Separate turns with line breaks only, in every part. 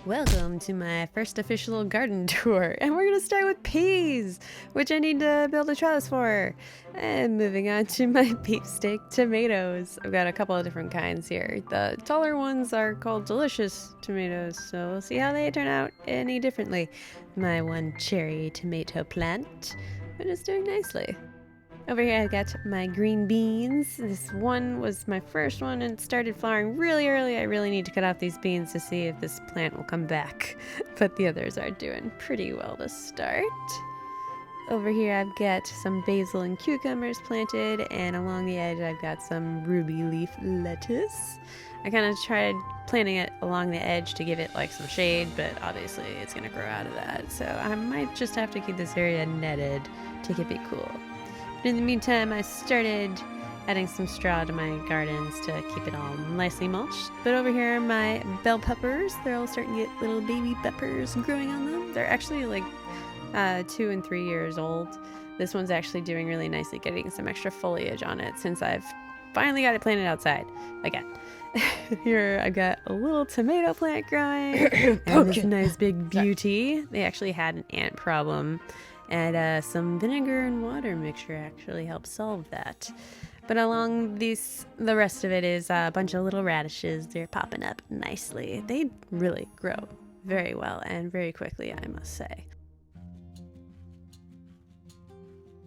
Welcome to my first official garden tour, and we're gonna start with peas, which I need to build a trellis for. And moving on to my beefsteak tomatoes. I've got a couple of different kinds here. The taller ones are called delicious tomatoes, so we'll see how they turn out any differently. My one cherry tomato plant, which is doing nicely. Over here I've got my green beans. This one was my first one and it started flowering really early. I really need to cut off these beans to see if this plant will come back. But the others are doing pretty well to start. Over here I've got some basil and cucumbers planted, and along the edge I've got some ruby leaf lettuce. I kind of tried planting it along the edge to give it like some shade, but obviously it's going to grow out of that. So I might just have to keep this area netted to keep it cool. In the meantime, I started adding some straw to my gardens to keep it all nicely mulched. But over here, my bell peppers, they're all starting to get little baby peppers growing on them. They're actually like 2 and 3 years old. This one's actually doing really nicely, getting some extra foliage on it since I've finally got it planted outside again. Here I've got a little tomato plant growing and this nice big beauty. They actually had an ant problem, and some vinegar and water mixture actually helps solve that. But along the rest of it is a bunch of little radishes. They're popping up nicely. They really grow very well and very quickly, I must say.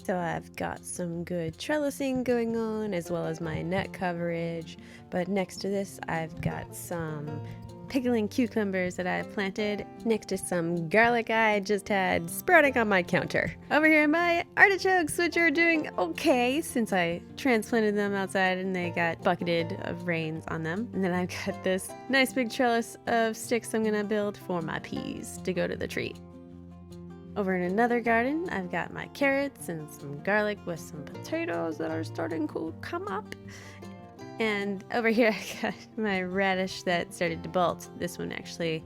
So I've got some good trellising going on, as well as my net coverage. But next to this, I've got some pickling cucumbers that I've planted next to some garlic I just had sprouting on my counter. Over here, my artichokes, which are doing okay since I transplanted them outside and they got bucketed of rains on them. And then I've got this nice big trellis of sticks I'm gonna build for my peas to go to the tree. Over in another garden, I've got my carrots and some garlic with some potatoes that are starting to come up. And over here, I got my radish that started to bolt. This one actually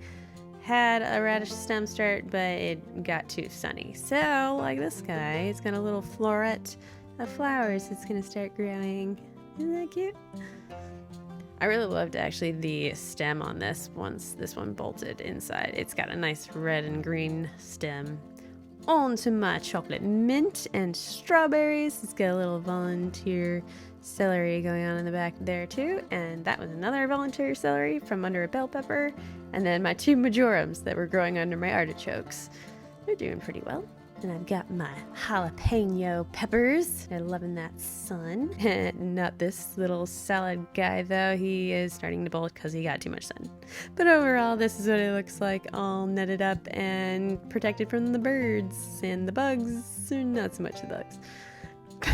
had a radish stem start, but it got too sunny. So, like this guy, it's got a little floret of flowers that's gonna start growing. Isn't that cute? I really loved actually the stem on this once this one bolted inside. It's got a nice red and green stem. On to my chocolate mint and strawberries. It's got a little volunteer celery going on in the back there too, and that was another volunteer celery from under a bell pepper. And then my 2 majorums that were growing under my artichokes. They're doing pretty well. And I've got my jalapeno peppers. They're loving that sun. Not this little salad guy though. He is starting to bolt because he got too much sun. But overall, this is what it looks like, all netted up and protected from the birds and the bugs. Not so much the bugs.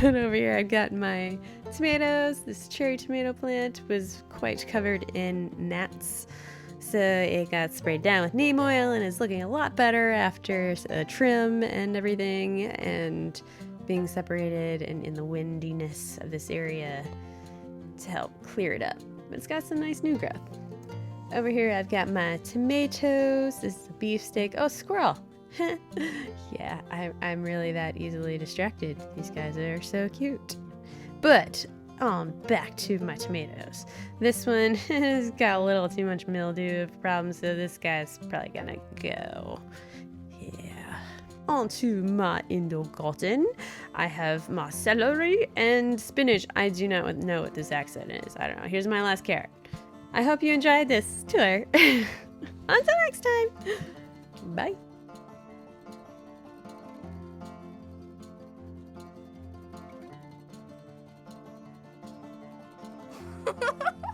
But over here I've got my tomatoes. This cherry tomato plant was quite covered in gnats. So it got sprayed down with neem oil and is looking a lot better after a trim and everything, and being separated and in the windiness of this area to help clear it up. But it's got some nice new growth. Over here I've got my tomatoes. This is a beefsteak. Oh, squirrel! Yeah, I'm really that easily distracted. These guys are so cute. But back to my tomatoes. This one has got a little too much mildew problem, so this guy's probably gonna go. Yeah. On to my indoor garden. I have my celery and spinach. I do not know what this accent is. I don't know. Here's my last carrot. I hope you enjoyed this tour. Until next time. Bye. Ha ha ha!